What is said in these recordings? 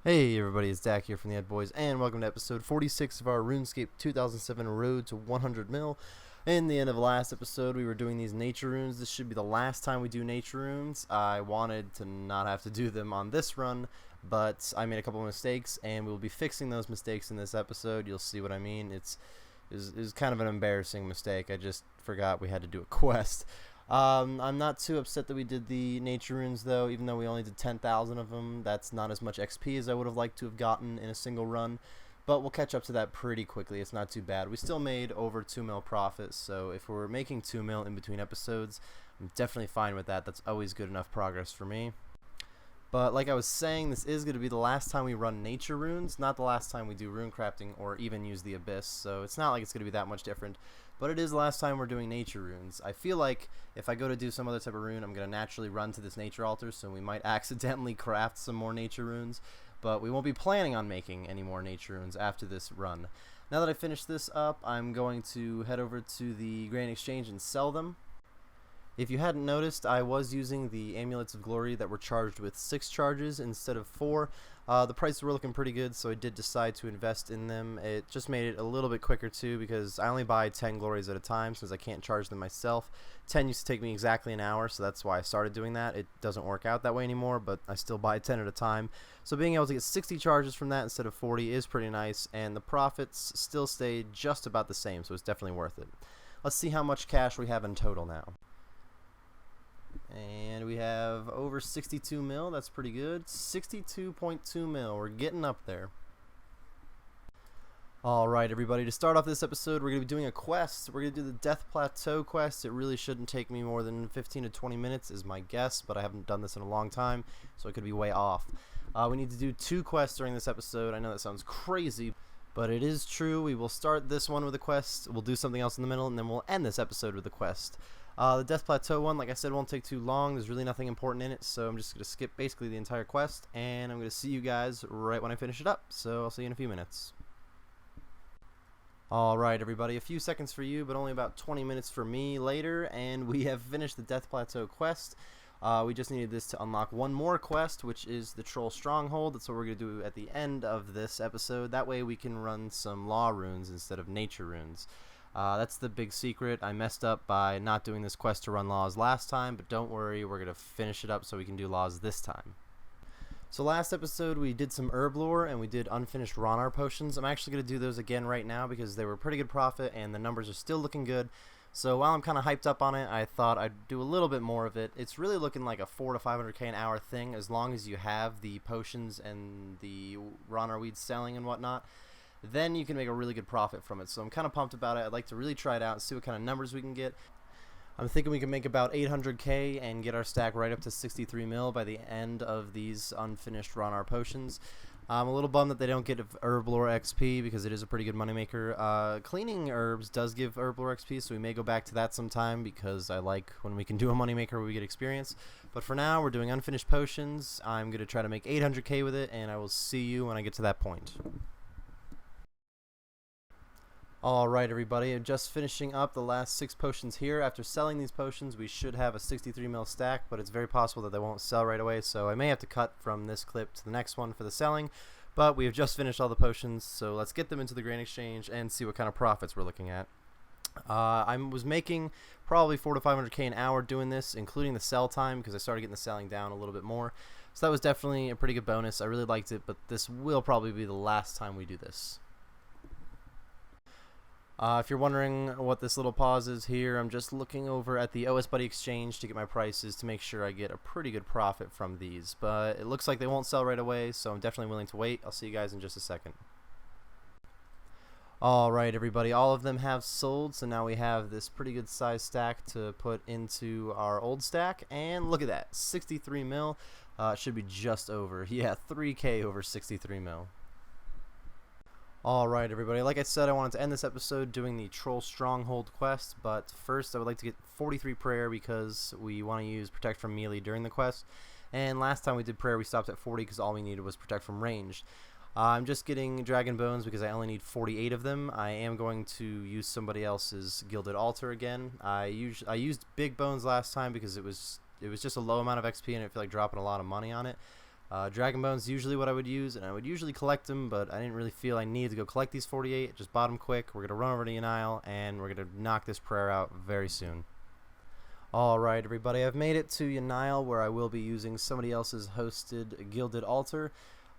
Hey everybody, it's Dak here from the Ed Boys, and welcome to episode 46 of our RuneScape 2007 Road to 100 mil. In the end of the last episode, we were doing these nature runes. This should be the last time we do nature runes. I wanted to not have to do them on this run, but I made a couple of mistakes, and we'll be fixing those mistakes in this episode. You'll see what I mean. It's kind of an embarrassing mistake. I just forgot we had to do a quest. I'm not too upset that we did the nature runes though, even though we only did 10,000 of them. That's not as much XP as I would have liked to have gotten in a single run, but we'll catch up to that pretty quickly. It's not too bad. We still made over 2 mil profit, so if we're making 2 mil in between episodes, I'm definitely fine with that. That's always good enough progress for me. But like I was saying, this is going to be the last time we run nature runes, not the last time we do rune crafting or even use the abyss, so it's not like it's going to be that much different. But it is the last time we're doing nature runes. I feel like if I go to do some other type of rune, I'm going to naturally run to this nature altar, so we might accidentally craft some more nature runes, but we won't be planning on making any more nature runes after this run. Now that I finish this up, I'm going to head over to the Grand Exchange and sell them. If you hadn't noticed, I was using the Amulets of Glory that were charged with 6 charges instead of 4. The prices were looking pretty good, so I did decide to invest in them. It just made it a little bit quicker too, because I only buy 10 glories at a time since I can't charge them myself. 10 used to take me exactly an hour, so that's why I started doing that. It doesn't work out that way anymore, but I still buy 10 at a time. So being able to get 60 charges from that instead of 40 is pretty nice, and the profits still stay just about the same, so it's definitely worth it. Let's see how much cash we have in total now. And we have over 62 mil. That's pretty good. 62.2 mil. We're getting up there. Alright everybody, to start off this episode, we're going to be doing a quest. We're going to do the Death Plateau quest. It really shouldn't take me more than 15 to 20 minutes is my guess, but I haven't done this in a long time, so it could be way off. We need to do 2 quests during this episode. I know that sounds crazy, but it is true. We will start this one with a quest, we'll do something else in the middle, and then we'll end this episode with a quest. The Death Plateau one, like I said, won't take too long. There's really nothing important in it, so I'm just going to skip basically the entire quest, and I'm going to see you guys right when I finish it up. So I'll see you in a few minutes. Alright everybody, a few seconds for you, but only about 20 minutes for me later, and we have finished the Death Plateau quest. We just needed this to unlock one more quest, which is the Troll Stronghold. That's what we're going to do at the end of this episode. That way we can run some law runes instead of nature runes. That's the big secret. I messed up by not doing this quest to run laws last time, but don't worry, we're going to finish it up so we can do laws this time. So last episode we did some herb lore and we did unfinished Ronar potions. I'm actually going to do those again right now because they were pretty good profit and the numbers are still looking good. So while I'm kind of hyped up on it, I thought I'd do a little bit more of it. It's really looking like a 400 to 500k an hour thing as long as you have the potions and the Ronar weeds selling and whatnot. Then you can make a really good profit from it. So I'm kind of pumped about it. I'd like to really try it out and see what kind of numbers we can get. I'm thinking we can make about 800k and get our stack right up to 63 mil by the end of these unfinished Ronar potions. I'm a little bummed that they don't get herb lore XP because it is a pretty good moneymaker. Cleaning herbs does give herb lore XP, so we may go back to that sometime because I like when we can do a moneymaker where we get experience. But for now, we're doing unfinished potions. I'm going to try to make 800k with it, and I will see you when I get to that point. Alright everybody, I'm just finishing up the last 6 potions here. After selling these potions we should have a 63 mil stack, but it's very possible that they won't sell right away, so I may have to cut from this clip to the next one for the selling. But we have just finished all the potions, so let's get them into the Grand Exchange and see what kind of profits we're looking at. I was making probably 400 to 500k an hour doing this, including the sell time, because I started getting the selling down a little bit more. So that was definitely a pretty good bonus. I really liked it, but this will probably be the last time we do this. If you're wondering what this little pause is here, I'm just looking over at the OS Buddy exchange to get my prices to make sure I get a pretty good profit from these. But it looks like they won't sell right away, so I'm definitely willing to wait. I'll see you guys in just a second. Alright everybody, all of them have sold, so now we have this pretty good size stack to put into our old stack. And look at that, 63 mil. It should be just over. Yeah, 3k over 63 mil. Alright everybody, like I said, I wanted to end this episode doing the Troll Stronghold quest, but first I would like to get 43 prayer because we want to use protect from melee during the quest, and last time we did prayer we stopped at 40 because all we needed was protect from ranged. I'm just getting dragon bones because I only need 48 of them. I am going to use somebody else's gilded altar again. I used big bones last time because it was just a low amount of XP and I feel like dropping a lot of money on it. Dragon Bone's usually what I would use, and I would usually collect them, but I didn't really feel I needed to go collect these 48. Just bought them quick. We're going to run over to Untitled, and we're going to knock this prayer out very soon. Alright everybody, I've made it to Untitled, where I will be using somebody else's hosted gilded altar.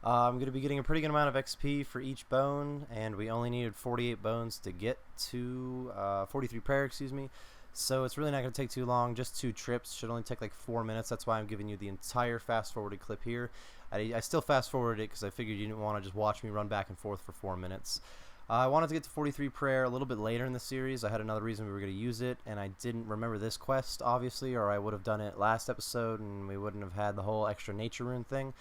I'm going to be getting a pretty good amount of XP for each bone, and we only needed 48 bones to get to 43 prayer, excuse me. So it's really not going to take too long. Just 2 trips should only take like 4 minutes. That's why I'm giving you the entire fast forwarded clip here. I still fast forwarded it because I figured you didn't want to just watch me run back and forth for 4 minutes. I wanted to get to 43 prayer a little bit later in the series. I had another reason we were going to use it, and I didn't remember this quest, obviously, or I would have done it last episode and we wouldn't have had the whole extra nature rune thing.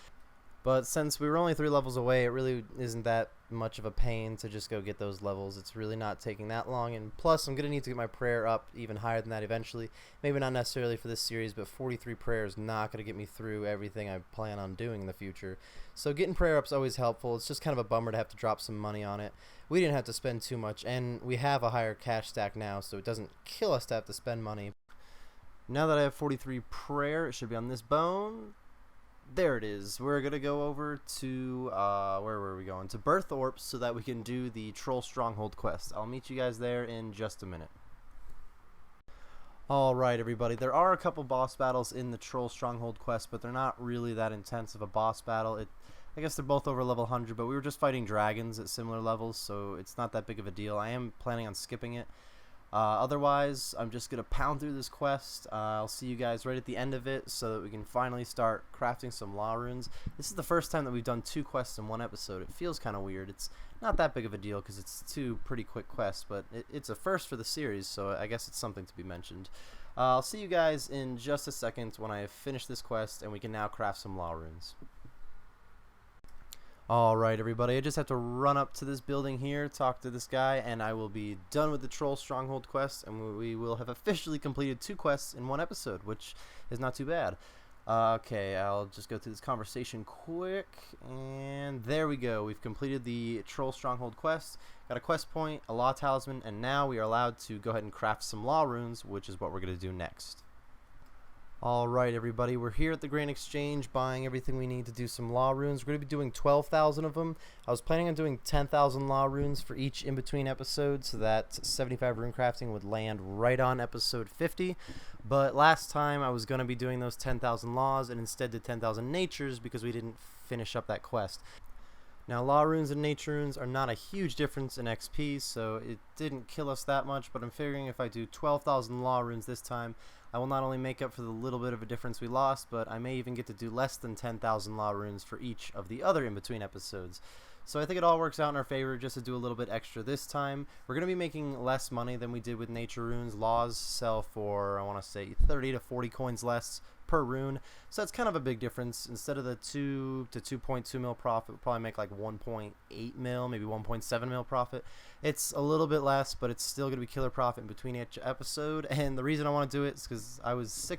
But since we were only 3 levels away, it really isn't that much of a pain to just go get those levels. It's really not taking that long, and plus I'm going to need to get my prayer up even higher than that eventually. Maybe not necessarily for this series, but 43 prayer is not going to get me through everything I plan on doing in the future. So getting prayer up is always helpful. It's just kind of a bummer to have to drop some money on it. We didn't have to spend too much, and we have a higher cash stack now, so it doesn't kill us to have to spend money. Now that I have 43 prayer, it should be on this bone. There it is. We're going to go over to, where were we going? To Birth Orps so that we can do the Troll Stronghold quest. I'll meet you guys there in just a minute. Alright everybody, there are a couple boss battles in the Troll Stronghold quest, but they're not really that intense of a boss battle. I guess they're both over level 100, but we were just fighting dragons at similar levels, so it's not that big of a deal. I am planning on skipping it. Otherwise, I'm just going to pound through this quest. I'll see you guys right at the end of it so that we can finally start crafting some law runes. This is the first time that we've done 2 quests in one episode. It feels kind of weird. It's not that big of a deal because it's 2 pretty quick quests, but it's a first for the series, so I guess it's something to be mentioned. I'll see you guys in just a second when I have finished this quest and we can now craft some law runes. Alright everybody, I just have to run up to this building here, talk to this guy, and I will be done with the Troll Stronghold quest, and we will have officially completed 2 quests in 1 episode, which is not too bad. Okay, I'll just go through this conversation quick, and there we go. We've completed the Troll Stronghold quest, got a quest point, a law talisman, and now we are allowed to go ahead and craft some law runes, which is what we're going to do next. Alright everybody, we're here at the Grand Exchange buying everything we need to do some law runes. We're going to be doing 12,000 of them. I was planning on doing 10,000 law runes for each in-between episode so that 75 rune crafting would land right on episode 50. But last time I was going to be doing those 10,000 laws and instead did 10,000 natures because we didn't finish up that quest. Now, law runes and nature runes are not a huge difference in XP, so it didn't kill us that much, but I'm figuring if I do 12,000 law runes this time, I will not only make up for the little bit of a difference we lost, but I may even get to do less than 10,000 law runes for each of the other in-between episodes. So I think it all works out in our favor just to do a little bit extra this time. We're going to be making less money than we did with nature runes. Laws sell for, I want to say, 30 to 40 coins less per rune, so that's kind of a big difference. Instead of the 2 to 2.2 mil profit, we'll probably make like 1.8 mil, maybe 1.7 mil profit. It's a little bit less, but it's still going to be killer profit in between each episode, and the reason I want to do it is because I was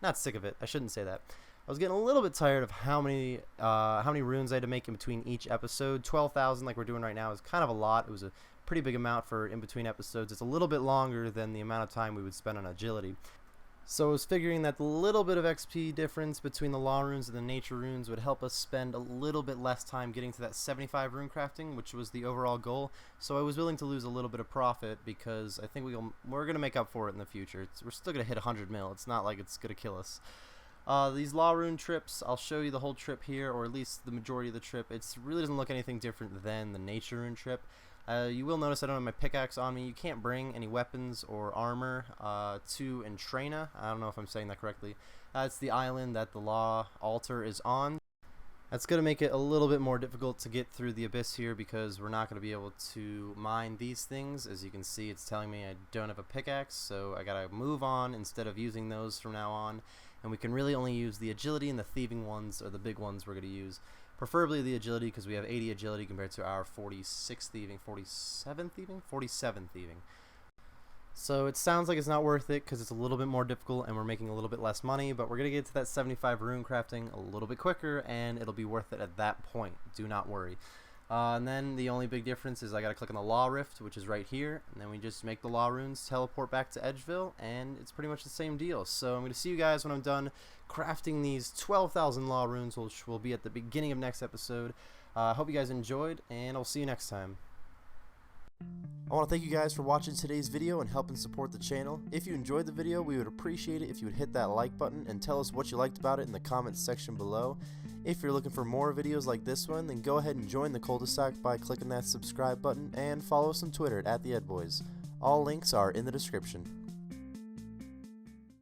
not sick of it, I shouldn't say that. I was getting a little bit tired of how many runes I had to make in between each episode. 12,000 like we're doing right now is kind of a lot. It was a pretty big amount for in between episodes. It's a little bit longer than the amount of time we would spend on agility. So I was figuring that the little bit of XP difference between the law runes and the nature runes would help us spend a little bit less time getting to that 75 rune crafting, which was the overall goal. So I was willing to lose a little bit of profit because I think we're going to make up for it in the future. We're still going to hit 100 mil. It's not like it's going to kill us. These law rune trips, I'll show you the whole trip here, or at least the majority of the trip. It really doesn't look anything different than the nature rune trip. You will notice I don't have my pickaxe on me. You can't bring any weapons or armor to Entrana. I don't know if I'm saying that correctly. It's the island that the law altar is on. That's going to make it a little bit more difficult to get through the abyss here because we're not going to be able to mine these things. As you can see, it's telling me I don't have a pickaxe, so I got to move on instead of using those from now on. And we can really only use the agility and the thieving ones, or the big ones we're going to use. Preferably the agility because we have 80 agility compared to our 46 thieving, 47 thieving? 47 thieving. So it sounds like it's not worth it because it's a little bit more difficult and we're making a little bit less money, but we're going to get to that 75 rune crafting a little bit quicker and it'll be worth it at that point. Do not worry. And then the only big difference is I gotta click on the Law Rift, which is right here, and then we just make the Law Runes teleport back to Edgeville, and it's pretty much the same deal. So I'm gonna see you guys when I'm done crafting these 12,000 Law Runes, which will be at the beginning of next episode. Hope you guys enjoyed, and I'll see you next time. I want to thank you guys for watching today's video and helping support the channel. If you enjoyed the video, we would appreciate it if you would hit that like button and tell us what you liked about it in the comments section below. If you're looking for more videos like this one, then go ahead and join the cul-de-sac by clicking that subscribe button and follow us on Twitter at @TheEdBoys. All links are in the description.